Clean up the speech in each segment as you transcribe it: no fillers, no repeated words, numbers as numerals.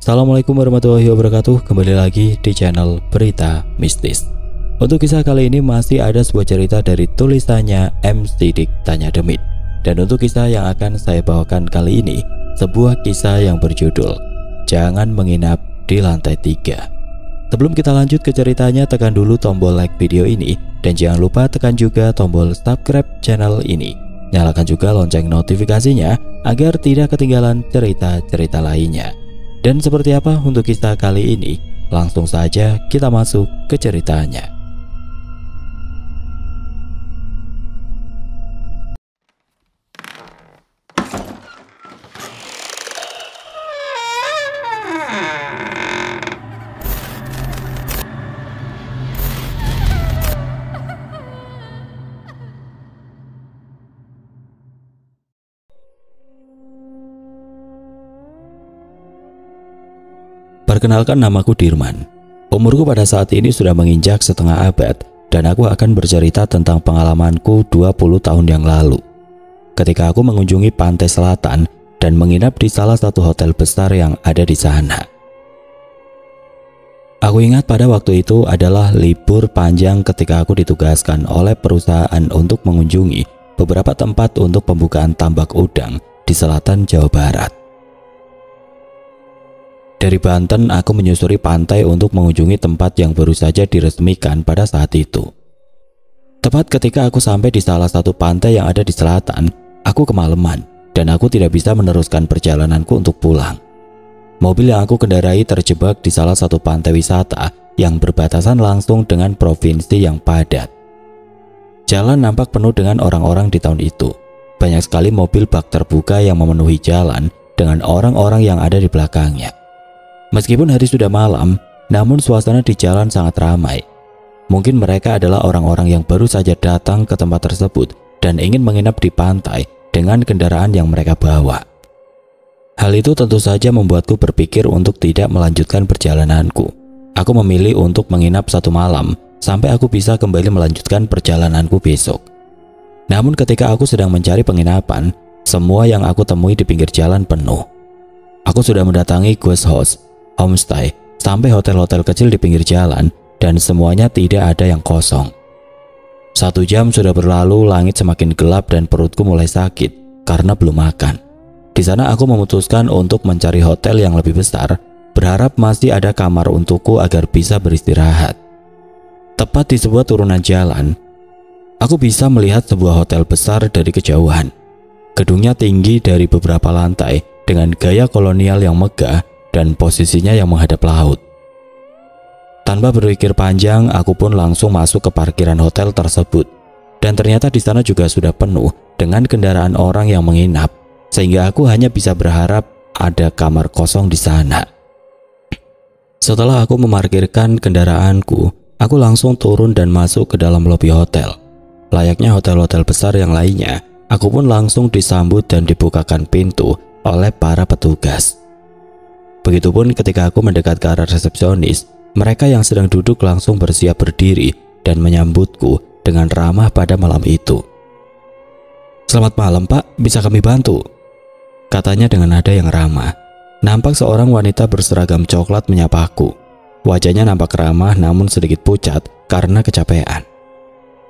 Assalamualaikum warahmatullahi wabarakatuh. Kembali lagi di channel Berita Mistis. Untuk kisah kali ini masih ada sebuah cerita dari tulisannya M. Sidik Tanya Demit. Dan untuk kisah yang akan saya bawakan kali ini, sebuah kisah yang berjudul Jangan Menginap di Lantai 3. Sebelum kita lanjut ke ceritanya, tekan dulu tombol like video ini dan jangan lupa tekan juga tombol subscribe channel ini. Nyalakan juga lonceng notifikasinya agar tidak ketinggalan cerita-cerita lainnya. Dan seperti apa untuk kisah kali ini? Langsung saja kita masuk ke ceritanya. Perkenalkan, namaku Dirman. Umurku pada saat ini sudah menginjak setengah abad dan aku akan bercerita tentang pengalamanku 20 tahun yang lalu. Ketika aku mengunjungi pantai selatan dan menginap di salah satu hotel besar yang ada di sana. Aku ingat pada waktu itu adalah libur panjang ketika aku ditugaskan oleh perusahaan untuk mengunjungi beberapa tempat untuk pembukaan tambak udang di selatan Jawa Barat. Dari Banten, aku menyusuri pantai untuk mengunjungi tempat yang baru saja diresmikan pada saat itu. Tepat ketika aku sampai di salah satu pantai yang ada di selatan, aku kemalaman dan aku tidak bisa meneruskan perjalananku untuk pulang. Mobil yang aku kendarai terjebak di salah satu pantai wisata yang berbatasan langsung dengan provinsi yang padat. Jalan nampak penuh dengan orang-orang di tahun itu. Banyak sekali mobil bak terbuka yang memenuhi jalan dengan orang-orang yang ada di belakangnya. Meskipun hari sudah malam, namun suasana di jalan sangat ramai. Mungkin mereka adalah orang-orang yang baru saja datang ke tempat tersebut dan ingin menginap di pantai dengan kendaraan yang mereka bawa. Hal itu tentu saja membuatku berpikir untuk tidak melanjutkan perjalananku. Aku memilih untuk menginap satu malam sampai aku bisa kembali melanjutkan perjalananku besok. Namun ketika aku sedang mencari penginapan, semua yang aku temui di pinggir jalan penuh. Aku sudah mendatangi guest house, homestay, sampai hotel-hotel kecil di pinggir jalan dan semuanya tidak ada yang kosong. 1 jam sudah berlalu, langit semakin gelap dan perutku mulai sakit karena belum makan. Di sana aku memutuskan untuk mencari hotel yang lebih besar, berharap masih ada kamar untukku agar bisa beristirahat. Tepat di sebuah turunan jalan, aku bisa melihat sebuah hotel besar dari kejauhan. Gedungnya tinggi dari beberapa lantai dengan gaya kolonial yang megah dan posisinya yang menghadap laut. Tanpa berpikir panjang, aku pun langsung masuk ke parkiran hotel tersebut. Dan ternyata di sana juga sudah penuh dengan kendaraan orang yang menginap, sehingga aku hanya bisa berharap ada kamar kosong di sana. Setelah aku memarkirkan kendaraanku, aku langsung turun dan masuk ke dalam lobi hotel. Layaknya hotel-hotel besar yang lainnya, aku pun langsung disambut dan dibukakan pintu oleh para petugas. Begitupun ketika aku mendekat ke arah resepsionis, mereka yang sedang duduk langsung bersiap berdiri dan menyambutku dengan ramah pada malam itu. "Selamat malam Pak, bisa kami bantu?" katanya dengan nada yang ramah. Nampak seorang wanita berseragam coklat menyapaku. Wajahnya nampak ramah namun sedikit pucat karena kecapean.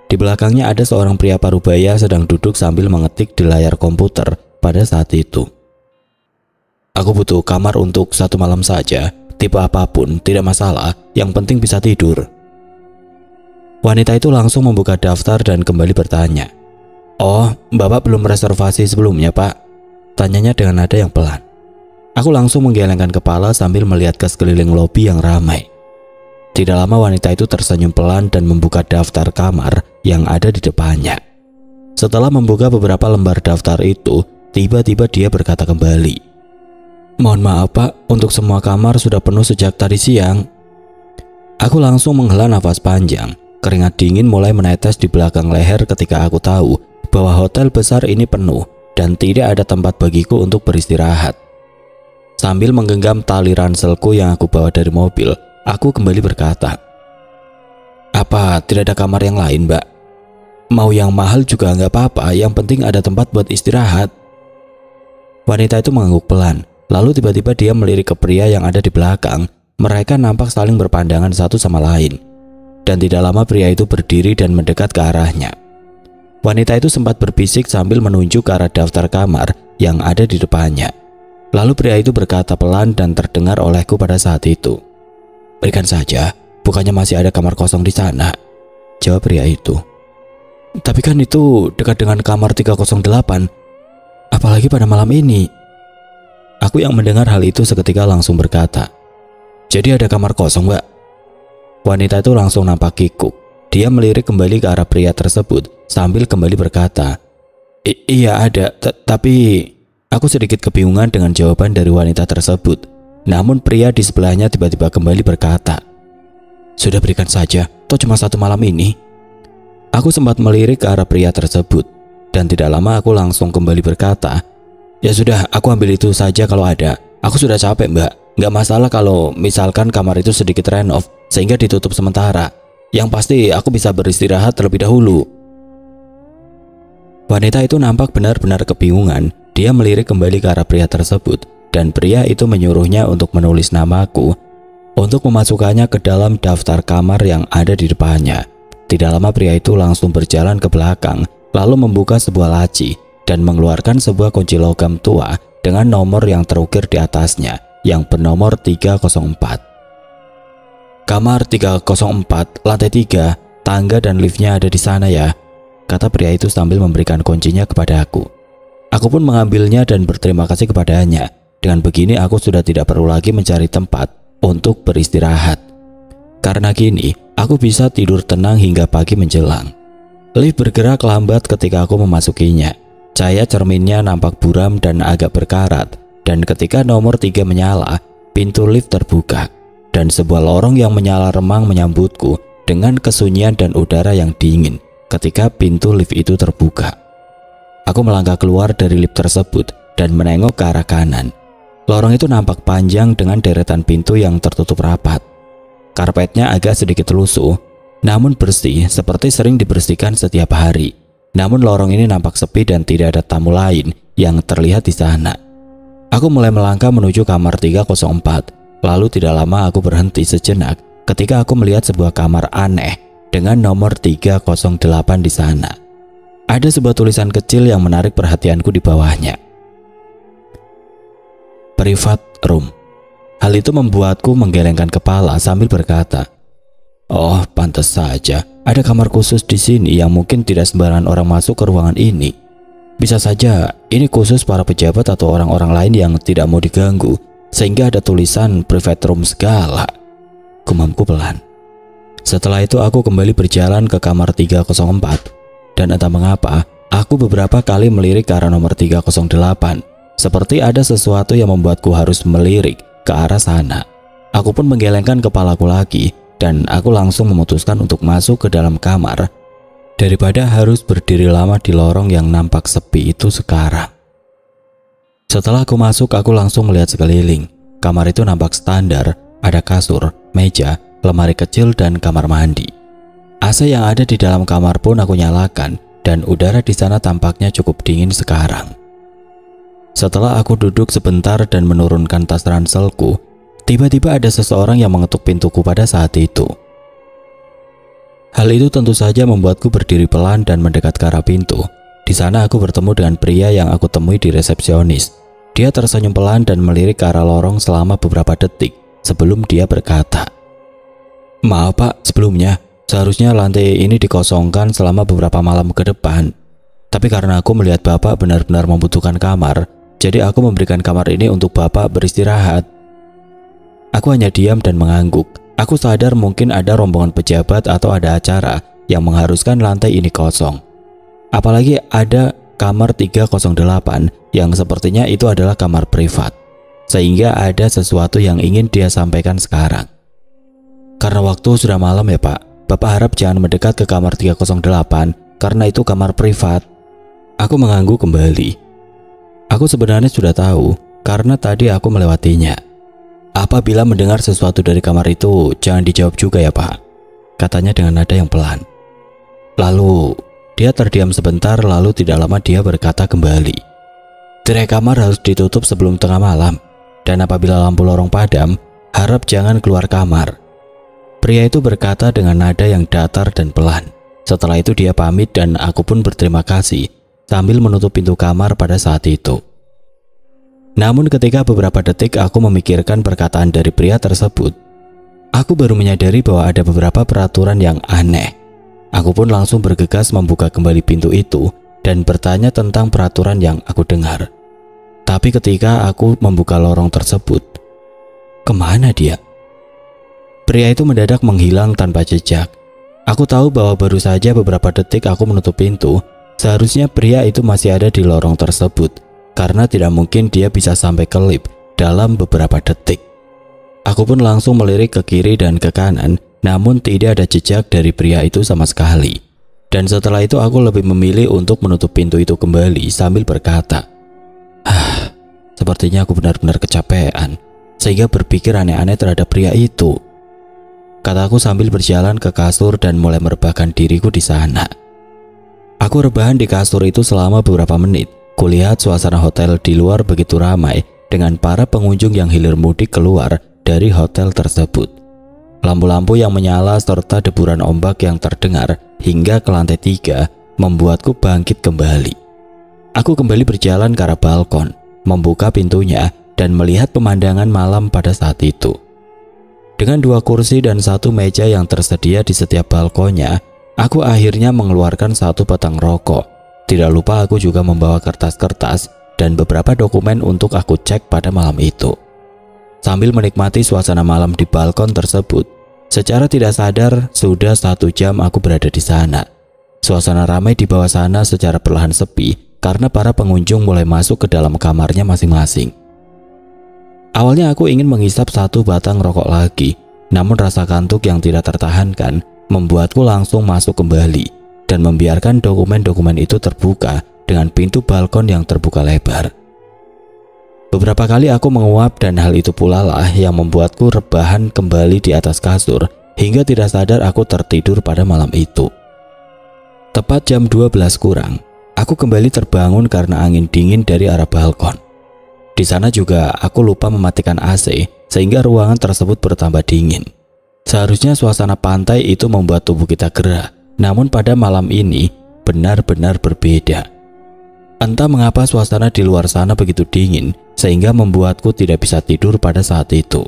Di belakangnya ada seorang pria parubaya sedang duduk sambil mengetik di layar komputer pada saat itu. "Aku butuh kamar untuk 1 malam saja, tipe apapun, tidak masalah, yang penting bisa tidur." Wanita itu langsung membuka daftar dan kembali bertanya. "Oh, Bapak belum reservasi sebelumnya Pak?" tanyanya dengan nada yang pelan. Aku langsung menggelengkan kepala sambil melihat ke sekeliling lobi yang ramai. Tidak lama wanita itu tersenyum pelan dan membuka daftar kamar yang ada di depannya. Setelah membuka beberapa lembar daftar itu, tiba-tiba dia berkata kembali, "Mohon maaf Pak, untuk semua kamar sudah penuh sejak tadi siang." Aku langsung menghela nafas panjang. Keringat dingin mulai menetes di belakang leher ketika aku tahu bahwa hotel besar ini penuh dan tidak ada tempat bagiku untuk beristirahat. Sambil menggenggam tali ranselku yang aku bawa dari mobil, aku kembali berkata, "Apa tidak ada kamar yang lain Mbak? Mau yang mahal juga nggak apa-apa, yang penting ada tempat buat istirahat." Wanita itu mengangguk pelan. Lalu tiba-tiba dia melirik ke pria yang ada di belakang. Mereka nampak saling berpandangan satu sama lain. Dan tidak lama pria itu berdiri dan mendekat ke arahnya. Wanita itu sempat berbisik sambil menunjuk ke arah daftar kamar yang ada di depannya. Lalu pria itu berkata pelan dan terdengar olehku pada saat itu. "Berikan saja, bukannya masih ada kamar kosong di sana?" jawab pria itu. "Tapi kan itu dekat dengan kamar 308, apalagi pada malam ini." Aku yang mendengar hal itu seketika langsung berkata, "Jadi ada kamar kosong, Mbak?" Wanita itu langsung nampak kikuk. Dia melirik kembali ke arah pria tersebut sambil kembali berkata, Iya ada, tapi..." Aku sedikit kebingungan dengan jawaban dari wanita tersebut. Namun pria di sebelahnya tiba-tiba kembali berkata, "Sudah berikan saja, toh cuma satu malam ini." Aku sempat melirik ke arah pria tersebut. Dan tidak lama aku langsung kembali berkata, "Ya sudah, aku ambil itu saja kalau ada. Aku sudah capek, Mbak. Nggak masalah kalau misalkan kamar itu sedikit renov sehingga ditutup sementara. Yang pasti aku bisa beristirahat terlebih dahulu." Wanita itu nampak benar-benar kebingungan. Dia melirik kembali ke arah pria tersebut. Dan pria itu menyuruhnya untuk menulis namaku untuk memasukkannya ke dalam daftar kamar yang ada di depannya. Tidak lama pria itu langsung berjalan ke belakang, lalu membuka sebuah laci dan mengeluarkan sebuah kunci logam tua dengan nomor yang terukir di atasnya, yang bernomor 304. "Kamar 304, lantai 3, tangga dan liftnya ada di sana ya," kata pria itu sambil memberikan kuncinya kepada aku. Aku pun mengambilnya dan berterima kasih kepadanya. Dengan begini aku sudah tidak perlu lagi mencari tempat untuk beristirahat. Karena kini aku bisa tidur tenang hingga pagi menjelang. Lift bergerak lambat ketika aku memasukinya. Cahaya cerminnya nampak buram dan agak berkarat. Dan ketika nomor 3 menyala, pintu lift terbuka. Dan sebuah lorong yang menyala remang menyambutku dengan kesunyian dan udara yang dingin ketika pintu lift itu terbuka. Aku melangkah keluar dari lift tersebut dan menengok ke arah kanan. Lorong itu nampak panjang dengan deretan pintu yang tertutup rapat. Karpetnya agak sedikit lusuh, namun bersih seperti sering dibersihkan setiap hari. Namun lorong ini nampak sepi dan tidak ada tamu lain yang terlihat di sana. Aku mulai melangkah menuju kamar 304. Lalu tidak lama aku berhenti sejenak ketika aku melihat sebuah kamar aneh dengan nomor 308 di sana. Ada sebuah tulisan kecil yang menarik perhatianku di bawahnya. "Private room." Hal itu membuatku menggelengkan kepala sambil berkata, "Oh, pantas saja. Ada kamar khusus di sini yang mungkin tidak sembarangan orang masuk ke ruangan ini. Bisa saja ini khusus para pejabat atau orang-orang lain yang tidak mau diganggu, sehingga ada tulisan private room segala." Gumamku pelan. Setelah itu aku kembali berjalan ke kamar 304. Dan entah mengapa, aku beberapa kali melirik ke arah nomor 308. Seperti ada sesuatu yang membuatku harus melirik ke arah sana. Aku pun menggelengkan kepalaku lagi. Dan aku langsung memutuskan untuk masuk ke dalam kamar daripada harus berdiri lama di lorong yang nampak sepi itu sekarang. Setelah aku masuk, aku langsung melihat sekeliling. Kamar itu nampak standar. Ada kasur, meja, lemari kecil, dan kamar mandi. AC yang ada di dalam kamar pun aku nyalakan, dan udara di sana tampaknya cukup dingin sekarang. Setelah aku duduk sebentar dan menurunkan tas ranselku, tiba-tiba ada seseorang yang mengetuk pintuku pada saat itu. Hal itu tentu saja membuatku berdiri pelan dan mendekat ke arah pintu. Di sana aku bertemu dengan pria yang aku temui di resepsionis. Dia tersenyum pelan dan melirik ke arah lorong selama beberapa detik sebelum dia berkata, "Maaf Pak, sebelumnya seharusnya lantai ini dikosongkan selama beberapa malam ke depan. Tapi karena aku melihat Bapak benar-benar membutuhkan kamar, jadi aku memberikan kamar ini untuk Bapak beristirahat." Aku hanya diam dan mengangguk. Aku sadar mungkin ada rombongan pejabat atau ada acara yang mengharuskan lantai ini kosong. Apalagi ada kamar 308 yang sepertinya itu adalah kamar privat. Sehingga ada sesuatu yang ingin dia sampaikan sekarang. "Karena waktu sudah malam ya Pak, Bapak harap jangan mendekat ke kamar 308 karena itu kamar privat." Aku mengangguk kembali. Aku sebenarnya sudah tahu karena tadi aku melewatinya. "Apabila mendengar sesuatu dari kamar itu, jangan dijawab juga ya Pak," katanya dengan nada yang pelan. Lalu dia terdiam sebentar, lalu tidak lama dia berkata kembali, "Tirai kamar harus ditutup sebelum tengah malam. dan apabila lampu lorong padam, harap jangan keluar kamar." Pria itu berkata dengan nada yang datar dan pelan. Setelah itu dia pamit dan aku pun berterima kasih sambil menutup pintu kamar pada saat itu. Namun ketika beberapa detik aku memikirkan perkataan dari pria tersebut, aku baru menyadari bahwa ada beberapa peraturan yang aneh. Aku pun langsung bergegas membuka kembali pintu itu dan bertanya tentang peraturan yang aku dengar. Tapi ketika aku membuka lorong tersebut, kemana dia? Pria itu mendadak menghilang tanpa jejak. Aku tahu bahwa baru saja beberapa detik aku menutup pintu, seharusnya pria itu masih ada di lorong tersebut, karena tidak mungkin dia bisa sampai ke lift dalam beberapa detik. Aku pun langsung melirik ke kiri dan ke kanan, namun tidak ada jejak dari pria itu sama sekali. Dan setelah itu aku lebih memilih untuk menutup pintu itu kembali sambil berkata, sepertinya aku benar-benar kecapean, sehingga berpikir aneh-aneh terhadap pria itu," kataku sambil berjalan ke kasur dan mulai merebahkan diriku di sana. Aku rebahan di kasur itu selama beberapa menit. Kulihat suasana hotel di luar begitu ramai dengan para pengunjung yang hilir mudik keluar dari hotel tersebut. Lampu-lampu yang menyala serta deburan ombak yang terdengar hingga ke lantai 3 membuatku bangkit kembali. Aku kembali berjalan ke arah balkon, membuka pintunya dan melihat pemandangan malam pada saat itu. Dengan 2 kursi dan 1 meja yang tersedia di setiap balkonnya, aku akhirnya mengeluarkan 1 batang rokok. Tidak lupa aku juga membawa kertas-kertas dan beberapa dokumen untuk aku cek pada malam itu. Sambil menikmati suasana malam di balkon tersebut, secara tidak sadar sudah 1 jam aku berada di sana. Suasana ramai di bawah sana secara perlahan sepi karena para pengunjung mulai masuk ke dalam kamarnya masing-masing. Awalnya aku ingin menghisap 1 batang rokok lagi, namun rasa kantuk yang tidak tertahankan membuatku langsung masuk kembali dan membiarkan dokumen-dokumen itu terbuka dengan pintu balkon yang terbuka lebar. Beberapa kali aku menguap dan hal itu pula lah yang membuatku rebahan kembali di atas kasur hingga tidak sadar aku tertidur pada malam itu. Tepat jam 12 kurang, aku kembali terbangun karena angin dingin dari arah balkon. Di sana juga aku lupa mematikan AC sehingga ruangan tersebut bertambah dingin. Seharusnya suasana pantai itu membuat tubuh kita gerah, namun pada malam ini benar-benar berbeda. Entah mengapa suasana di luar sana begitu dingin sehingga membuatku tidak bisa tidur pada saat itu.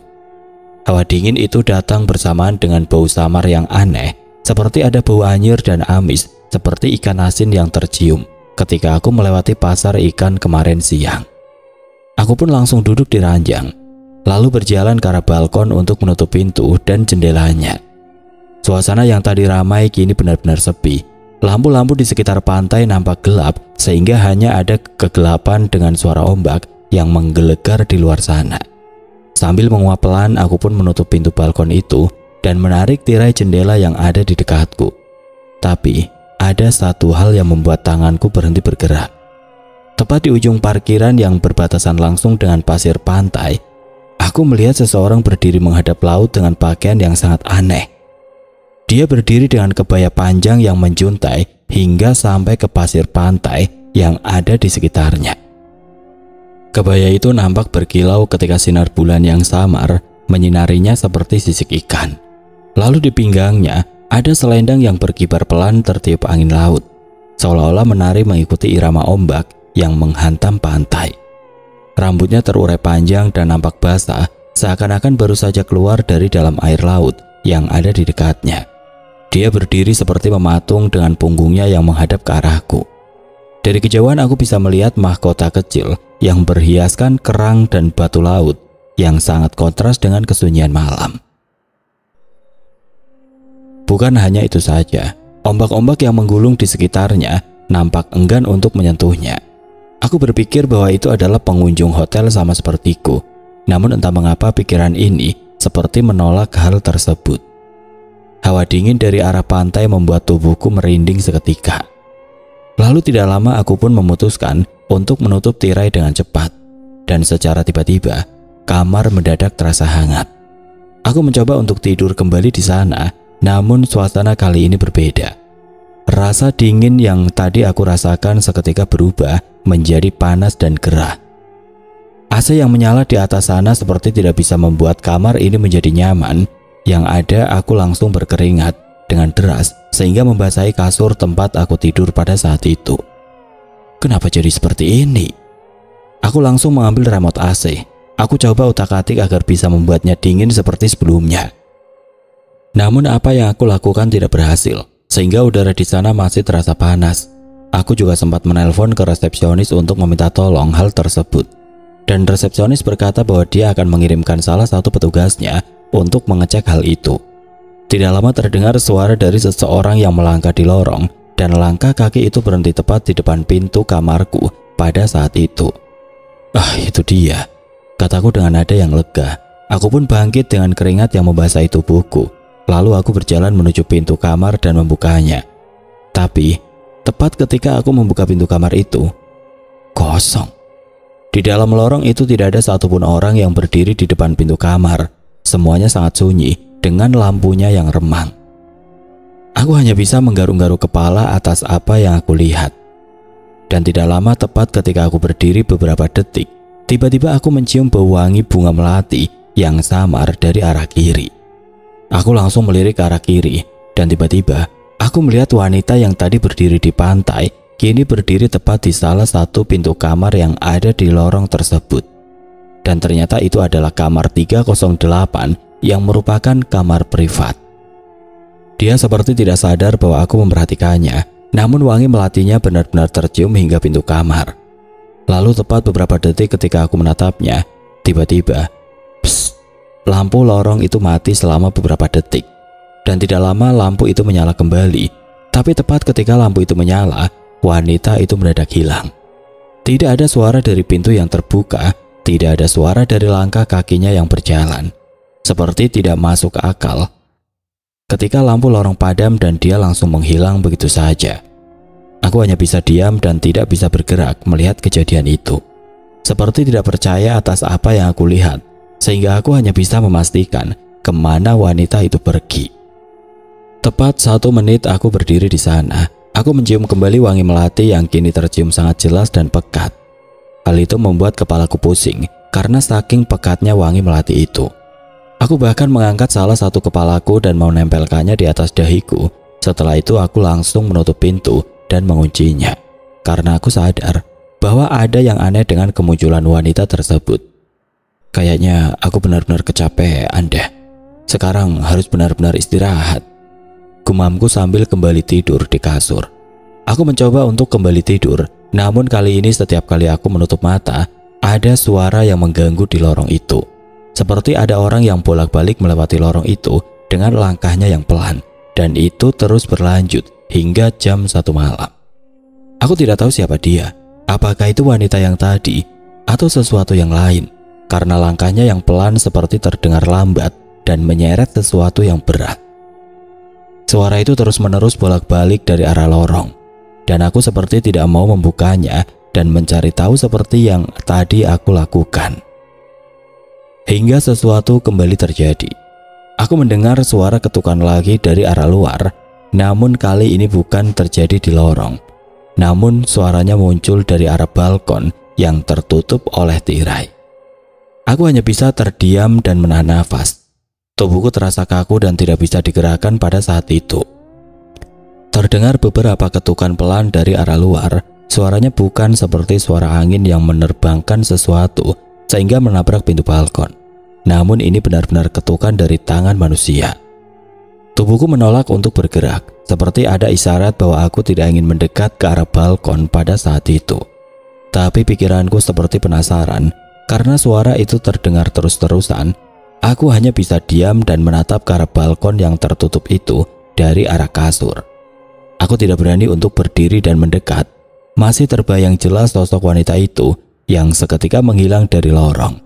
Hawa dingin itu datang bersamaan dengan bau samar yang aneh, seperti ada bau anyir dan amis seperti ikan asin yang tercium ketika aku melewati pasar ikan kemarin siang. Aku pun langsung duduk di ranjang, lalu berjalan ke arah balkon untuk menutup pintu dan jendelanya. Suasana yang tadi ramai kini benar-benar sepi. Lampu-lampu di sekitar pantai nampak gelap sehingga hanya ada kegelapan dengan suara ombak yang menggelegar di luar sana. Sambil menguap pelan, aku pun menutup pintu balkon itu dan menarik tirai jendela yang ada di dekatku. Tapi ada satu hal yang membuat tanganku berhenti bergerak. Tepat di ujung parkiran yang berbatasan langsung dengan pasir pantai, aku melihat seseorang berdiri menghadap laut dengan pakaian yang sangat aneh. Dia berdiri dengan kebaya panjang yang menjuntai hingga sampai ke pasir pantai yang ada di sekitarnya. Kebaya itu nampak berkilau ketika sinar bulan yang samar menyinarinya seperti sisik ikan. Lalu di pinggangnya ada selendang yang berkibar pelan tertiup angin laut, seolah-olah menari mengikuti irama ombak yang menghantam pantai. Rambutnya terurai panjang dan nampak basah, seakan-akan baru saja keluar dari dalam air laut yang ada di dekatnya. Dia berdiri seperti mematung dengan punggungnya yang menghadap ke arahku. Dari kejauhan aku bisa melihat mahkota kecil yang berhiaskan kerang dan batu laut yang sangat kontras dengan kesunyian malam. Bukan hanya itu saja, ombak-ombak yang menggulung di sekitarnya nampak enggan untuk menyentuhnya. Aku berpikir bahwa itu adalah pengunjung hotel sama sepertiku, namun entah mengapa pikiran ini seperti menolak hal tersebut. Hawa dingin dari arah pantai membuat tubuhku merinding seketika. Lalu tidak lama aku pun memutuskan untuk menutup tirai dengan cepat, dan secara tiba-tiba kamar mendadak terasa hangat. Aku mencoba untuk tidur kembali di sana, namun suasana kali ini berbeda. Rasa dingin yang tadi aku rasakan seketika berubah menjadi panas dan gerah. AC yang menyala di atas sana seperti tidak bisa membuat kamar ini menjadi nyaman. Yang ada aku langsung berkeringat dengan deras sehingga membasahi kasur tempat aku tidur pada saat itu. Kenapa jadi seperti ini? Aku langsung mengambil remote AC. Aku coba utak-atik agar bisa membuatnya dingin seperti sebelumnya. Namun apa yang aku lakukan tidak berhasil, sehingga udara di sana masih terasa panas. Aku juga sempat menelpon ke resepsionis untuk meminta tolong hal tersebut. Dan resepsionis berkata bahwa dia akan mengirimkan salah satu petugasnya untuk mengecek hal itu. Tidak lama terdengar suara dari seseorang yang melangkah di lorong, dan langkah kaki itu berhenti tepat di depan pintu kamarku pada saat itu. Ah, itu dia, kataku dengan nada yang lega. Aku pun bangkit dengan keringat yang membasahi tubuhku. Lalu aku berjalan menuju pintu kamar dan membukanya. Tapi, tepat ketika aku membuka pintu kamar itu, kosong. Di dalam lorong itu tidak ada satupun orang yang berdiri di depan pintu kamar. Semuanya sangat sunyi dengan lampunya yang remang. Aku hanya bisa menggaruk-garuk kepala atas apa yang aku lihat. Dan tidak lama tepat ketika aku berdiri beberapa detik, tiba-tiba aku mencium bau wangi bunga melati yang samar dari arah kiri. Aku langsung melirik ke arah kiri, dan tiba-tiba aku melihat wanita yang tadi berdiri di pantai, kini berdiri tepat di salah satu pintu kamar yang ada di lorong tersebut. Dan ternyata itu adalah kamar 308 yang merupakan kamar privat. Dia seperti tidak sadar bahwa aku memperhatikannya, namun wangi melatinya benar-benar tercium hingga pintu kamar. Lalu tepat beberapa detik ketika aku menatapnya, tiba-tiba lampu lorong itu mati selama beberapa detik, dan tidak lama lampu itu menyala kembali. Tapi tepat ketika lampu itu menyala, wanita itu mendadak hilang. Tidak ada suara dari pintu yang terbuka, tidak ada suara dari langkah kakinya yang berjalan. Seperti tidak masuk akal. Ketika lampu lorong padam dan dia langsung menghilang begitu saja. Aku hanya bisa diam dan tidak bisa bergerak melihat kejadian itu. Seperti tidak percaya atas apa yang aku lihat. Sehingga aku hanya bisa memastikan kemana wanita itu pergi. Tepat 1 menit aku berdiri di sana, aku mencium kembali wangi melati yang kini tercium sangat jelas dan pekat. Hal itu membuat kepalaku pusing karena saking pekatnya wangi melati itu. Aku bahkan mengangkat salah satu kepalaku dan mau menempelkannya di atas dahiku. Setelah itu aku langsung menutup pintu dan menguncinya, karena aku sadar bahwa ada yang aneh dengan kemunculan wanita tersebut. Kayaknya aku benar-benar kecapean deh. Sekarang harus benar-benar istirahat, gumamku sambil kembali tidur di kasur. Aku mencoba untuk kembali tidur, namun kali ini setiap kali aku menutup mata, ada suara yang mengganggu di lorong itu. Seperti ada orang yang bolak-balik melewati lorong itu dengan langkahnya yang pelan, dan itu terus berlanjut hingga jam 1 malam. Aku tidak tahu siapa dia, apakah itu wanita yang tadi atau sesuatu yang lain. Karena langkahnya yang pelan seperti terdengar lambat dan menyeret sesuatu yang berat. Suara itu terus-menerus bolak-balik dari arah lorong, dan aku seperti tidak mau membukanya dan mencari tahu seperti yang tadi aku lakukan. Hingga sesuatu kembali terjadi. Aku mendengar suara ketukan lagi dari arah luar, namun kali ini bukan terjadi di lorong. Namun suaranya muncul dari arah balkon yang tertutup oleh tirai. Aku hanya bisa terdiam dan menahan nafas. Tubuhku terasa kaku dan tidak bisa digerakkan pada saat itu. Terdengar beberapa ketukan pelan dari arah luar. Suaranya bukan seperti suara angin yang menerbangkan sesuatu sehingga menabrak pintu balkon. Namun ini benar-benar ketukan dari tangan manusia. Tubuhku menolak untuk bergerak, seperti ada isyarat bahwa aku tidak ingin mendekat ke arah balkon pada saat itu. Tapi pikiranku seperti penasaran. Karena suara itu terdengar terus-terusan, aku hanya bisa diam dan menatap ke arah balkon yang tertutup itu dari arah kasur. Aku tidak berani untuk berdiri dan mendekat. Masih terbayang jelas sosok wanita itu yang seketika menghilang dari lorong.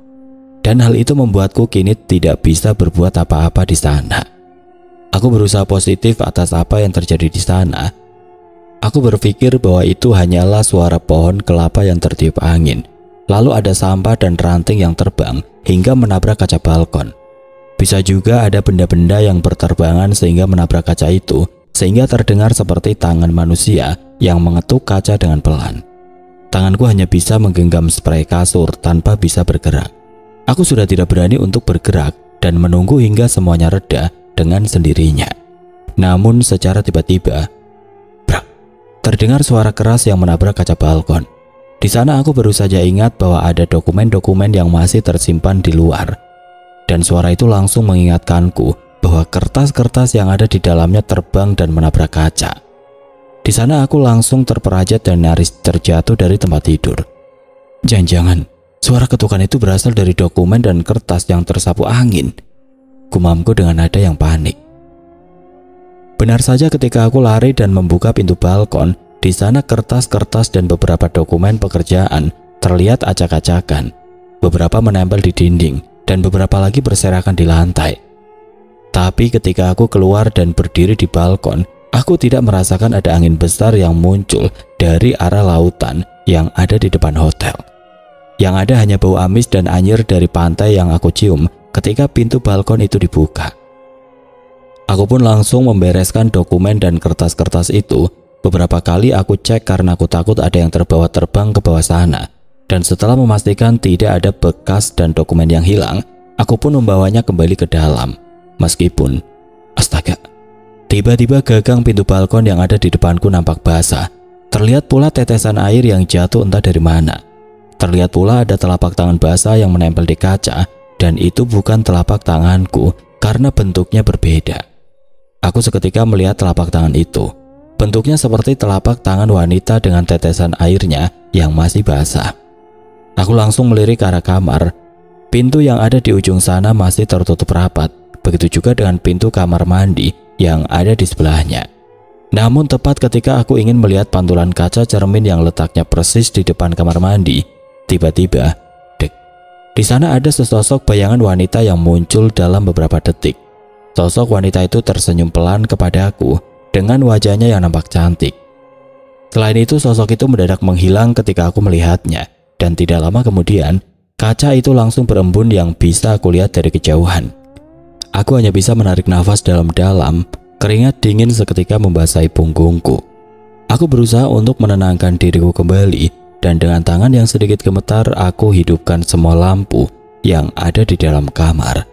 Dan hal itu membuatku kini tidak bisa berbuat apa-apa di sana. Aku berusaha positif atas apa yang terjadi di sana. Aku berpikir bahwa itu hanyalah suara pohon kelapa yang tertiup angin. Lalu ada sampah dan ranting yang terbang hingga menabrak kaca balkon. Bisa juga ada benda-benda yang berterbangan sehingga menabrak kaca itu, sehingga terdengar seperti tangan manusia yang mengetuk kaca dengan pelan. Tanganku hanya bisa menggenggam spray kasur tanpa bisa bergerak. Aku sudah tidak berani untuk bergerak dan menunggu hingga semuanya reda dengan sendirinya. Namun secara tiba-tiba, brak, terdengar suara keras yang menabrak kaca balkon. Di sana aku baru saja ingat bahwa ada dokumen-dokumen yang masih tersimpan di luar. Dan suara itu langsung mengingatkanku bahwa kertas-kertas yang ada di dalamnya terbang dan menabrak kaca. Di sana aku langsung terperajat dan nyaris terjatuh dari tempat tidur. Jangan-jangan suara ketukan itu berasal dari dokumen dan kertas yang tersapu angin, gumamku dengan nada yang panik. Benar saja ketika aku lari dan membuka pintu balkon, di sana kertas-kertas dan beberapa dokumen pekerjaan terlihat acak-acakan. Beberapa menempel di dinding dan beberapa lagi berserakan di lantai. Tapi ketika aku keluar dan berdiri di balkon, aku tidak merasakan ada angin besar yang muncul dari arah lautan yang ada di depan hotel. Yang ada hanya bau amis dan anyir dari pantai yang aku cium ketika pintu balkon itu dibuka. Aku pun langsung membereskan dokumen dan kertas-kertas itu. Beberapa kali aku cek karena aku takut ada yang terbawa terbang ke bawah sana. Dan setelah memastikan tidak ada bekas dan dokumen yang hilang, aku pun membawanya kembali ke dalam. Meskipun, astaga, tiba-tiba gagang pintu balkon yang ada di depanku nampak basah. Terlihat pula tetesan air yang jatuh entah dari mana. Terlihat pula ada telapak tangan basah yang menempel di kaca, dan itu bukan telapak tanganku karena bentuknya berbeda. Aku seketika melihat telapak tangan itu. Bentuknya seperti telapak tangan wanita dengan tetesan airnya yang masih basah. Aku langsung melirik ke arah kamar. Pintu yang ada di ujung sana masih tertutup rapat. Begitu juga dengan pintu kamar mandi yang ada di sebelahnya. Namun tepat ketika aku ingin melihat pantulan kaca cermin yang letaknya persis di depan kamar mandi, tiba-tiba, dek, di sana ada sesosok bayangan wanita yang muncul dalam beberapa detik. Sosok wanita itu tersenyum pelan kepadaku dengan wajahnya yang nampak cantik. Selain itu, sosok itu mendadak menghilang ketika aku melihatnya, dan tidak lama kemudian, kaca itu langsung berembun yang bisa aku lihat dari kejauhan. Aku hanya bisa menarik nafas dalam-dalam, keringat dingin seketika membasahi punggungku. Aku berusaha untuk menenangkan diriku kembali, dan dengan tangan yang sedikit gemetar aku hidupkan semua lampu yang ada di dalam kamar.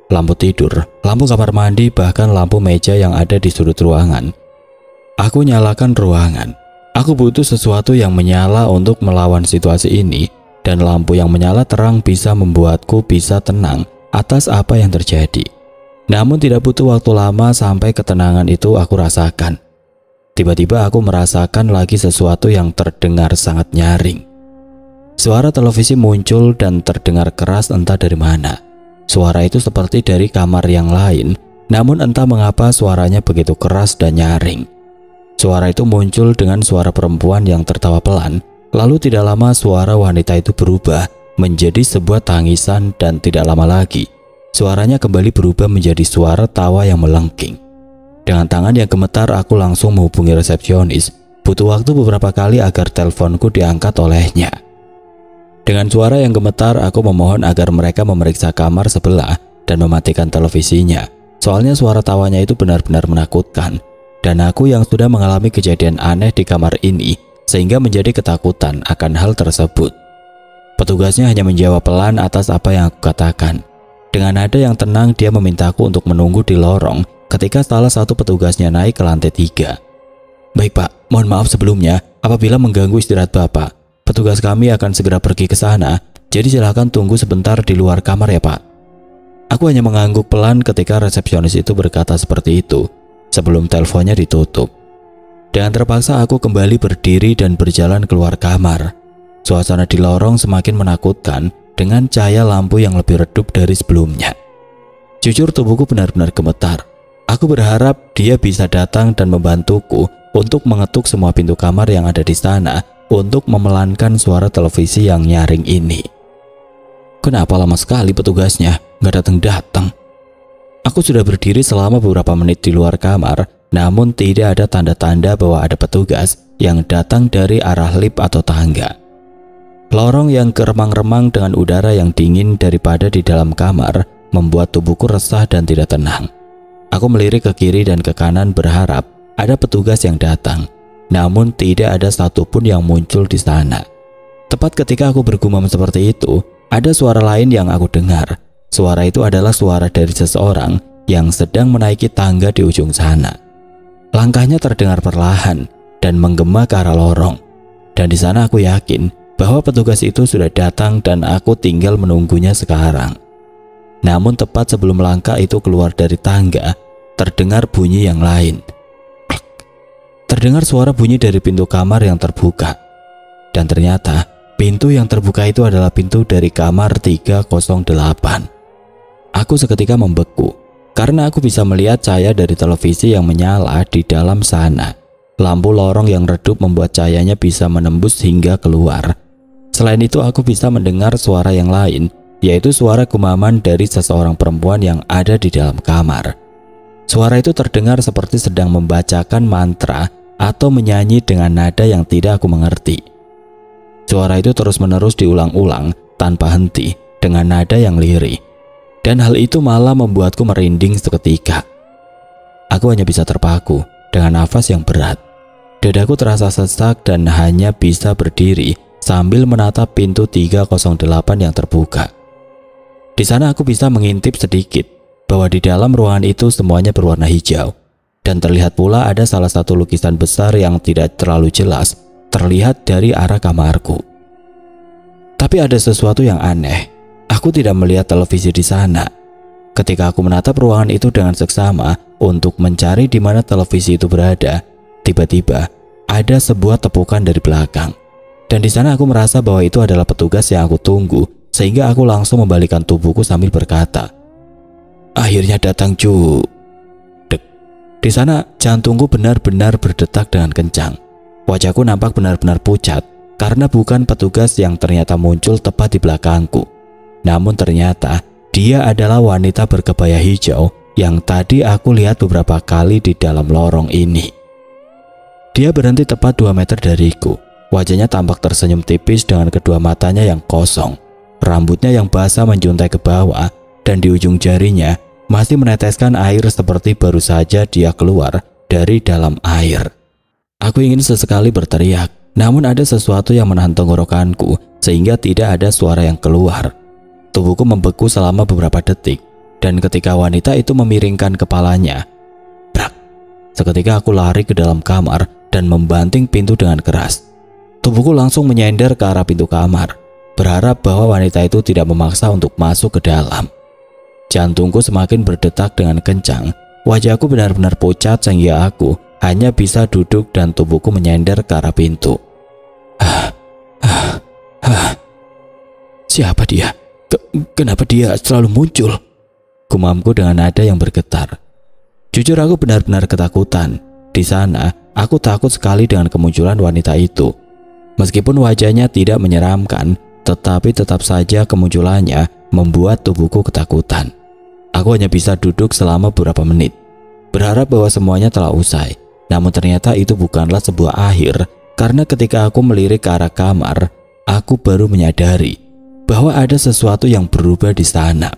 Lampu tidur, lampu kamar mandi, bahkan lampu meja yang ada di sudut ruangan. Aku nyalakan ruangan. Aku butuh sesuatu yang menyala untuk melawan situasi ini, dan lampu yang menyala terang bisa membuatku bisa tenang atas apa yang terjadi. Namun tidak butuh waktu lama sampai ketenangan itu aku rasakan. Tiba-tiba aku merasakan lagi sesuatu yang terdengar sangat nyaring. Suara televisi muncul dan terdengar keras entah dari mana. Suara itu seperti dari kamar yang lain, namun entah mengapa suaranya begitu keras dan nyaring. Suara itu muncul dengan suara perempuan yang tertawa pelan, lalu tidak lama suara wanita itu berubah menjadi sebuah tangisan dan tidak lama lagi, suaranya kembali berubah menjadi suara tawa yang melengking. Dengan tangan yang gemetar aku langsung menghubungi resepsionis. Butuh waktu beberapa kali agar teleponku diangkat olehnya. Dengan suara yang gemetar aku memohon agar mereka memeriksa kamar sebelah dan mematikan televisinya. Soalnya suara tawanya itu benar-benar menakutkan. Dan aku yang sudah mengalami kejadian aneh di kamar ini sehingga menjadi ketakutan akan hal tersebut. Petugasnya hanya menjawab pelan atas apa yang aku katakan. Dengan nada yang tenang dia memintaku untuk menunggu di lorong ketika salah satu petugasnya naik ke lantai 3. Baik Pak, mohon maaf sebelumnya apabila mengganggu istirahat Bapak. Petugas kami akan segera pergi ke sana, jadi silakan tunggu sebentar di luar kamar ya Pak. Aku hanya mengangguk pelan ketika resepsionis itu berkata seperti itu sebelum teleponnya ditutup. Dengan terpaksa aku kembali berdiri dan berjalan keluar kamar. Suasana di lorong semakin menakutkan dengan cahaya lampu yang lebih redup dari sebelumnya. Jujur tubuhku benar-benar gemetar. Aku berharap dia bisa datang dan membantuku untuk mengetuk semua pintu kamar yang ada di sana untuk memelankan suara televisi yang nyaring ini. Kenapa lama sekali petugasnya nggak datang-datang? Aku sudah berdiri selama beberapa menit di luar kamar, namun tidak ada tanda-tanda bahwa ada petugas yang datang dari arah lift atau tangga. Lorong yang keremang-remang dengan udara yang dingin daripada di dalam kamar membuat tubuhku resah dan tidak tenang. Aku melirik ke kiri dan ke kanan berharap ada petugas yang datang. Namun tidak ada satupun yang muncul di sana. Tepat ketika aku bergumam seperti itu, ada suara lain yang aku dengar. Suara itu adalah suara dari seseorang yang sedang menaiki tangga di ujung sana. Langkahnya terdengar perlahan dan menggema ke arah lorong. Dan di sana aku yakin bahwa petugas itu sudah datang dan aku tinggal menunggunya sekarang. Namun tepat sebelum langkah itu keluar dari tangga, terdengar bunyi yang lain. Terdengar suara bunyi dari pintu kamar yang terbuka. Dan ternyata pintu yang terbuka itu adalah pintu dari kamar 308. Aku seketika membeku karena aku bisa melihat cahaya dari televisi yang menyala di dalam sana. Lampu lorong yang redup membuat cahayanya bisa menembus hingga keluar. Selain itu aku bisa mendengar suara yang lain, yaitu suara gumaman dari seseorang perempuan yang ada di dalam kamar. Suara itu terdengar seperti sedang membacakan mantra atau menyanyi dengan nada yang tidak aku mengerti. Suara itu terus-menerus diulang-ulang tanpa henti dengan nada yang lirih. Dan hal itu malah membuatku merinding seketika. Aku hanya bisa terpaku dengan nafas yang berat. Dadaku terasa sesak dan hanya bisa berdiri sambil menatap pintu 308 yang terbuka. Di sana aku bisa mengintip sedikit bahwa di dalam ruangan itu semuanya berwarna hijau. Dan terlihat pula ada salah satu lukisan besar yang tidak terlalu jelas terlihat dari arah kamarku. Tapi ada sesuatu yang aneh. Aku tidak melihat televisi di sana. Ketika aku menatap ruangan itu dengan seksama untuk mencari di mana televisi itu berada, tiba-tiba ada sebuah tepukan dari belakang. Dan di sana aku merasa bahwa itu adalah petugas yang aku tunggu, sehingga aku langsung membalikkan tubuhku sambil berkata, "Akhirnya datang, cu." Dek. Di sana jantungku benar-benar berdetak dengan kencang. Wajahku nampak benar-benar pucat karena bukan petugas yang ternyata muncul tepat di belakangku. Namun ternyata dia adalah wanita berkebaya hijau yang tadi aku lihat beberapa kali di dalam lorong ini. Dia berhenti tepat 2 meter dariku. Wajahnya tampak tersenyum tipis dengan kedua matanya yang kosong. Rambutnya yang basah menjuntai ke bawah dan di ujung jarinya masih meneteskan air seperti baru saja dia keluar dari dalam air. Aku ingin sesekali berteriak, namun ada sesuatu yang menahan tenggorokanku sehingga tidak ada suara yang keluar. Tubuhku membeku selama beberapa detik, dan ketika wanita itu memiringkan kepalanya, brak, seketika aku lari ke dalam kamar dan membanting pintu dengan keras. Tubuhku langsung menyender ke arah pintu kamar, berharap bahwa wanita itu tidak memaksa untuk masuk ke dalam. Jantungku semakin berdetak dengan kencang, wajahku benar-benar pucat sehingga aku hanya bisa duduk dan tubuhku menyender ke arah pintu. Siapa dia? Kenapa dia selalu muncul? Gumamku dengan nada yang bergetar. Jujur aku benar-benar ketakutan. Di sana aku takut sekali dengan kemunculan wanita itu. Meskipun wajahnya tidak menyeramkan, tetapi tetap saja kemunculannya membuat tubuhku ketakutan. Aku hanya bisa duduk selama beberapa menit, berharap bahwa semuanya telah usai. Namun ternyata itu bukanlah sebuah akhir, karena ketika aku melirik ke arah kamar, aku baru menyadari bahwa ada sesuatu yang berubah di sana.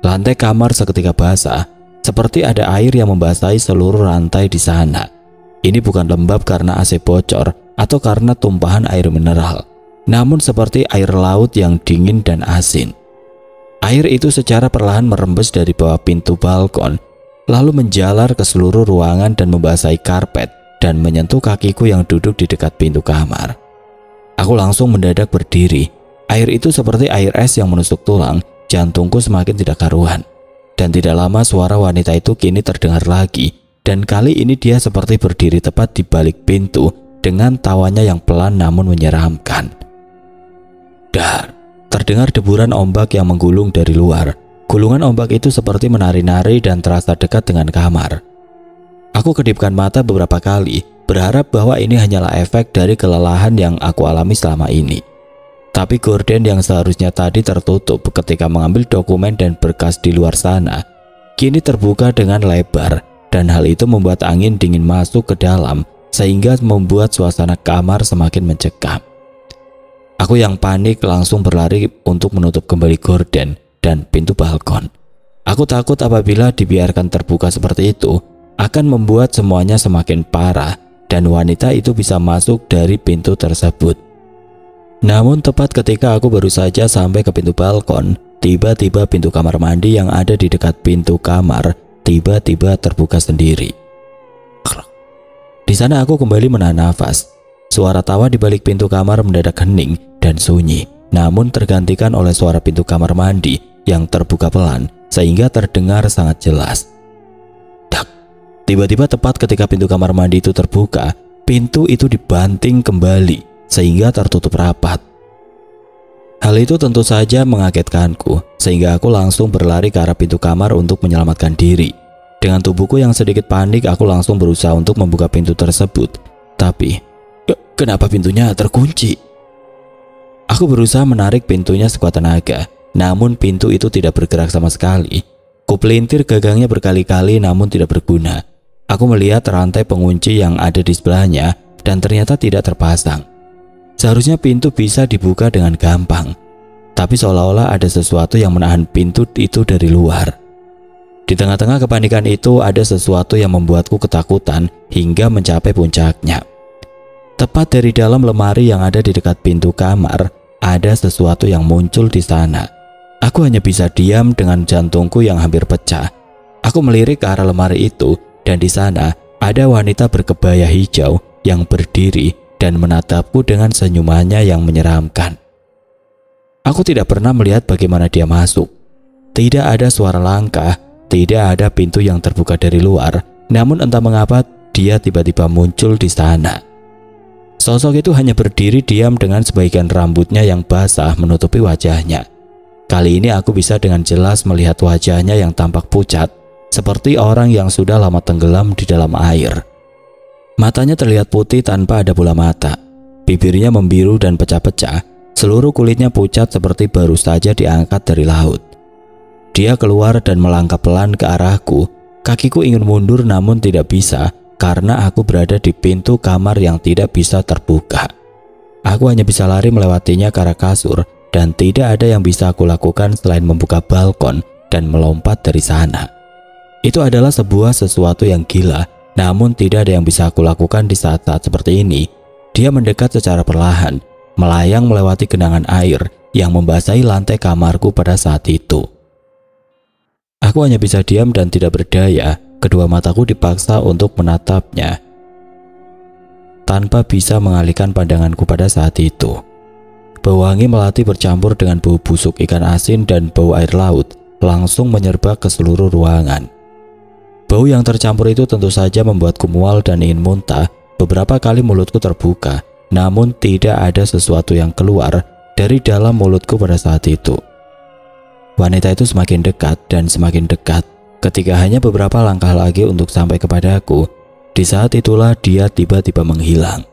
Lantai kamar seketika basah, seperti ada air yang membasahi seluruh lantai di sana. Ini bukan lembab karena AC bocor atau karena tumpahan air mineral, namun seperti air laut yang dingin dan asin. Air itu secara perlahan merembes dari bawah pintu balkon, lalu menjalar ke seluruh ruangan dan membasahi karpet dan menyentuh kakiku yang duduk di dekat pintu kamar. Aku langsung mendadak berdiri. Air itu seperti air es yang menusuk tulang. Jantungku semakin tidak karuan. Dan tidak lama suara wanita itu kini terdengar lagi. Dan kali ini dia seperti berdiri tepat di balik pintu dengan tawanya yang pelan namun menyeramkan. Dar, terdengar deburan ombak yang menggulung dari luar. Gulungan ombak itu seperti menari-nari dan terasa dekat dengan kamar. Aku kedipkan mata beberapa kali, berharap bahwa ini hanyalah efek dari kelelahan yang aku alami selama ini. Tapi gorden yang seharusnya tadi tertutup ketika mengambil dokumen dan berkas di luar sana, kini terbuka dengan lebar, dan hal itu membuat angin dingin masuk ke dalam sehingga membuat suasana kamar semakin mencekam. Aku yang panik langsung berlari untuk menutup kembali gorden dan pintu balkon. Aku takut apabila dibiarkan terbuka seperti itu akan membuat semuanya semakin parah dan wanita itu bisa masuk dari pintu tersebut. Namun tepat ketika aku baru saja sampai ke pintu balkon, tiba-tiba pintu kamar mandi yang ada di dekat pintu kamar tiba-tiba terbuka sendiri. Di sana aku kembali menahan nafas. Suara tawa di balik pintu kamar mendadak hening dan sunyi, namun tergantikan oleh suara pintu kamar mandi yang terbuka pelan sehingga terdengar sangat jelas. Tak. Tiba-tiba tepat ketika pintu kamar mandi itu terbuka, pintu itu dibanting kembali sehingga tertutup rapat. Hal itu tentu saja mengagetkanku, sehingga aku langsung berlari ke arah pintu kamar untuk menyelamatkan diri. Dengan tubuhku yang sedikit panik, aku langsung berusaha untuk membuka pintu tersebut. Tapi, kenapa pintunya terkunci? Aku berusaha menarik pintunya sekuat tenaga, namun pintu itu tidak bergerak sama sekali. Kupelintir gagangnya berkali-kali namun tidak berguna. Aku melihat rantai pengunci yang ada di sebelahnya dan ternyata tidak terpasang. Seharusnya pintu bisa dibuka dengan gampang, tapi seolah-olah ada sesuatu yang menahan pintu itu dari luar. Di tengah-tengah kepanikan itu ada sesuatu yang membuatku ketakutan hingga mencapai puncaknya. Tepat dari dalam lemari yang ada di dekat pintu kamar, ada sesuatu yang muncul di sana. Aku hanya bisa diam dengan jantungku yang hampir pecah. Aku melirik ke arah lemari itu dan di sana ada wanita berkebaya hijau yang berdiri dan menatapku dengan senyumannya yang menyeramkan. Aku tidak pernah melihat bagaimana dia masuk. Tidak ada suara langkah. Tidak ada pintu yang terbuka dari luar, namun entah mengapa dia tiba-tiba muncul di sana. Sosok itu hanya berdiri diam dengan sebagian rambutnya yang basah menutupi wajahnya. Kali ini aku bisa dengan jelas melihat wajahnya yang tampak pucat, seperti orang yang sudah lama tenggelam di dalam air. Matanya terlihat putih tanpa ada bola mata, bibirnya membiru dan pecah-pecah, seluruh kulitnya pucat seperti baru saja diangkat dari laut. Dia keluar dan melangkah pelan ke arahku. Kakiku ingin mundur namun tidak bisa karena aku berada di pintu kamar yang tidak bisa terbuka. Aku hanya bisa lari melewatinya ke arah kasur dan tidak ada yang bisa aku lakukan selain membuka balkon dan melompat dari sana. Itu adalah sesuatu yang gila, namun tidak ada yang bisa aku lakukan di saat-saat seperti ini. Dia mendekat secara perlahan, melayang melewati genangan air yang membasahi lantai kamarku pada saat itu. Aku hanya bisa diam dan tidak berdaya. Kedua mataku dipaksa untuk menatapnya tanpa bisa mengalihkan pandanganku pada saat itu. Bau wangi melati bercampur dengan bau busuk ikan asin dan bau air laut langsung menyerbu ke seluruh ruangan. Bau yang tercampur itu tentu saja membuatku mual dan ingin muntah. Beberapa kali mulutku terbuka, namun tidak ada sesuatu yang keluar dari dalam mulutku pada saat itu. Wanita itu semakin dekat dan semakin dekat. Ketika hanya beberapa langkah lagi untuk sampai kepadaku, di saat itulah dia tiba-tiba menghilang.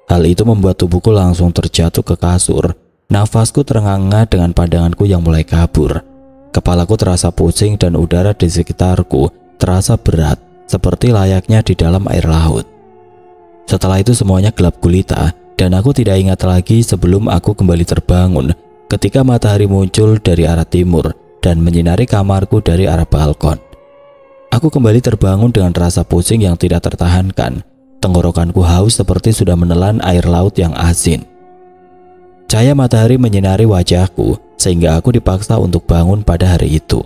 Hal itu membuat tubuhku langsung terjatuh ke kasur. Nafasku terengah-engah dengan pandanganku yang mulai kabur. Kepalaku terasa pusing dan udara di sekitarku terasa berat seperti layaknya di dalam air laut. Setelah itu semuanya gelap gulita dan aku tidak ingat lagi sebelum aku kembali terbangun ketika matahari muncul dari arah timur dan menyinari kamarku dari arah balkon. Aku kembali terbangun dengan rasa pusing yang tidak tertahankan. Tenggorokanku haus seperti sudah menelan air laut yang asin. Cahaya matahari menyinari wajahku sehingga aku dipaksa untuk bangun pada hari itu.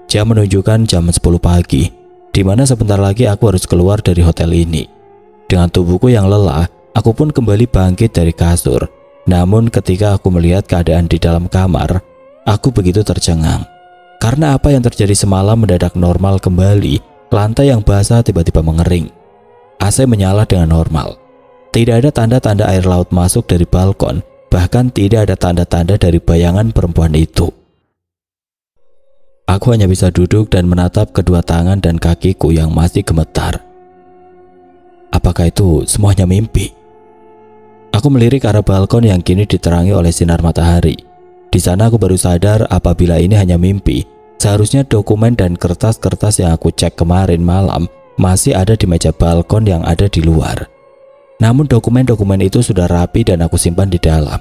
Jam menunjukkan jam 10 pagi, di mana sebentar lagi aku harus keluar dari hotel ini. Dengan tubuhku yang lelah, aku pun kembali bangkit dari kasur. Namun ketika aku melihat keadaan di dalam kamar, aku begitu tercengang. Karena apa yang terjadi semalam mendadak normal kembali. Lantai yang basah tiba-tiba mengering. AC menyala dengan normal. Tidak ada tanda-tanda air laut masuk dari balkon. Bahkan tidak ada tanda-tanda dari bayangan perempuan itu. Aku hanya bisa duduk dan menatap kedua tangan dan kakiku yang masih gemetar. Apakah itu semuanya mimpi? Aku melirik ke arah balkon yang kini diterangi oleh sinar matahari. Di sana aku baru sadar apabila ini hanya mimpi. Seharusnya dokumen dan kertas-kertas yang aku cek kemarin malam masih ada di meja balkon yang ada di luar. Namun dokumen-dokumen itu sudah rapi dan aku simpan di dalam.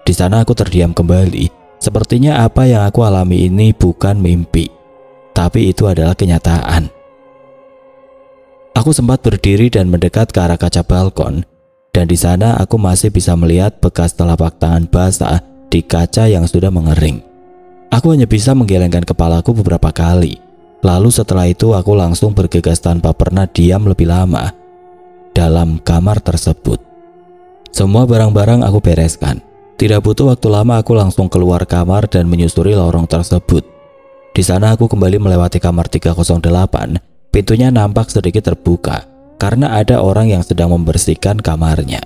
Di sana aku terdiam kembali. Sepertinya apa yang aku alami ini bukan mimpi, tapi itu adalah kenyataan. Aku sempat berdiri dan mendekat ke arah kaca balkon. Dan di sana aku masih bisa melihat bekas telapak tangan basah di kaca yang sudah mengering. Aku hanya bisa menggelengkan kepalaku beberapa kali. Lalu setelah itu aku langsung bergegas tanpa pernah diam lebih lama dalam kamar tersebut. Semua barang-barang aku bereskan. Tidak butuh waktu lama aku langsung keluar kamar dan menyusuri lorong tersebut. Di sana aku kembali melewati kamar 308. Pintunya nampak sedikit terbuka karena ada orang yang sedang membersihkan kamarnya.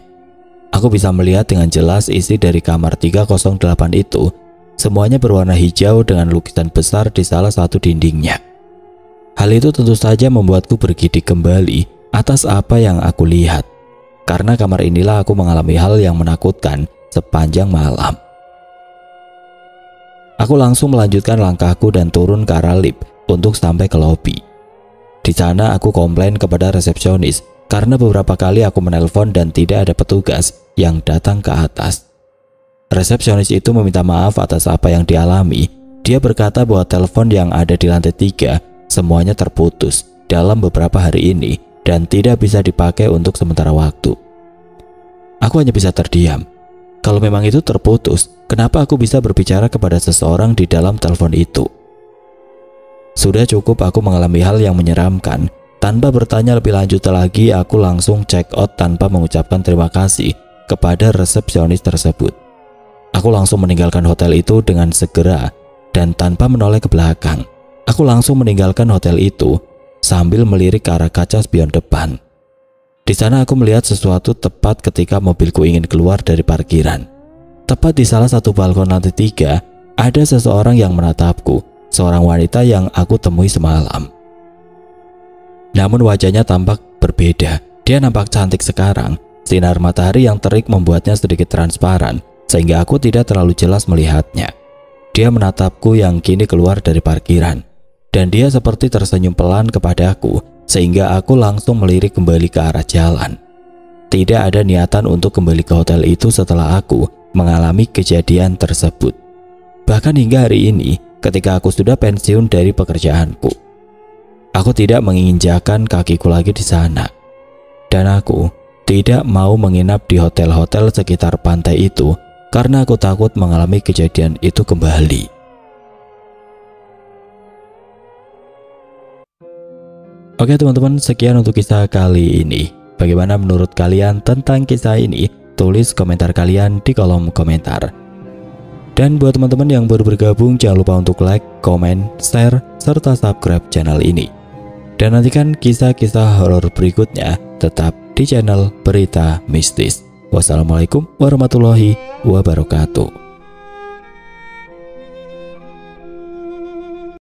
Aku bisa melihat dengan jelas isi dari kamar 308 itu. Semuanya berwarna hijau dengan lukisan besar di salah satu dindingnya. Hal itu tentu saja membuatku bergidik kembali atas apa yang aku lihat. Karena kamar inilah aku mengalami hal yang menakutkan sepanjang malam. Aku langsung melanjutkan langkahku dan turun ke arah lift untuk sampai ke lobi. Di sana aku komplain kepada resepsionis karena beberapa kali aku menelpon dan tidak ada petugas yang datang ke atas. Resepsionis itu meminta maaf atas apa yang dialami. Dia berkata bahwa telepon yang ada di lantai 3 semuanya terputus dalam beberapa hari ini dan tidak bisa dipakai untuk sementara waktu. Aku hanya bisa terdiam. Kalau memang itu terputus, kenapa aku bisa berbicara kepada seseorang di dalam telepon itu? Sudah cukup aku mengalami hal yang menyeramkan. Tanpa bertanya lebih lanjut lagi, aku langsung check out tanpa mengucapkan terima kasih kepada resepsionis tersebut. Aku langsung meninggalkan hotel itu dengan segera dan tanpa menoleh ke belakang. Aku langsung meninggalkan hotel itu sambil melirik ke arah kaca spion depan. Di sana aku melihat sesuatu tepat ketika mobilku ingin keluar dari parkiran. Tepat di salah satu balkon lantai 3, ada seseorang yang menatapku, seorang wanita yang aku temui semalam. Namun wajahnya tampak berbeda. Dia nampak cantik sekarang. Sinar matahari yang terik membuatnya sedikit transparan, sehingga aku tidak terlalu jelas melihatnya. Dia menatapku yang kini keluar dari parkiran. Dan dia seperti tersenyum pelan kepadaku, sehingga aku langsung melirik kembali ke arah jalan. Tidak ada niatan untuk kembali ke hotel itu setelah aku mengalami kejadian tersebut. Bahkan hingga hari ini, ketika aku sudah pensiun dari pekerjaanku, aku tidak menginjakan kakiku lagi di sana. Dan aku tidak mau menginap di hotel-hotel sekitar pantai itu karena aku takut mengalami kejadian itu kembali. Oke teman-teman, sekian untuk kisah kali ini. Bagaimana menurut kalian tentang kisah ini? Tulis komentar kalian di kolom komentar. Dan buat teman-teman yang baru bergabung, jangan lupa untuk like, komen, share, serta subscribe channel ini. Dan nantikan kisah-kisah horor berikutnya tetap di channel Berita Mistis. Wassalamualaikum warahmatullahi wabarakatuh.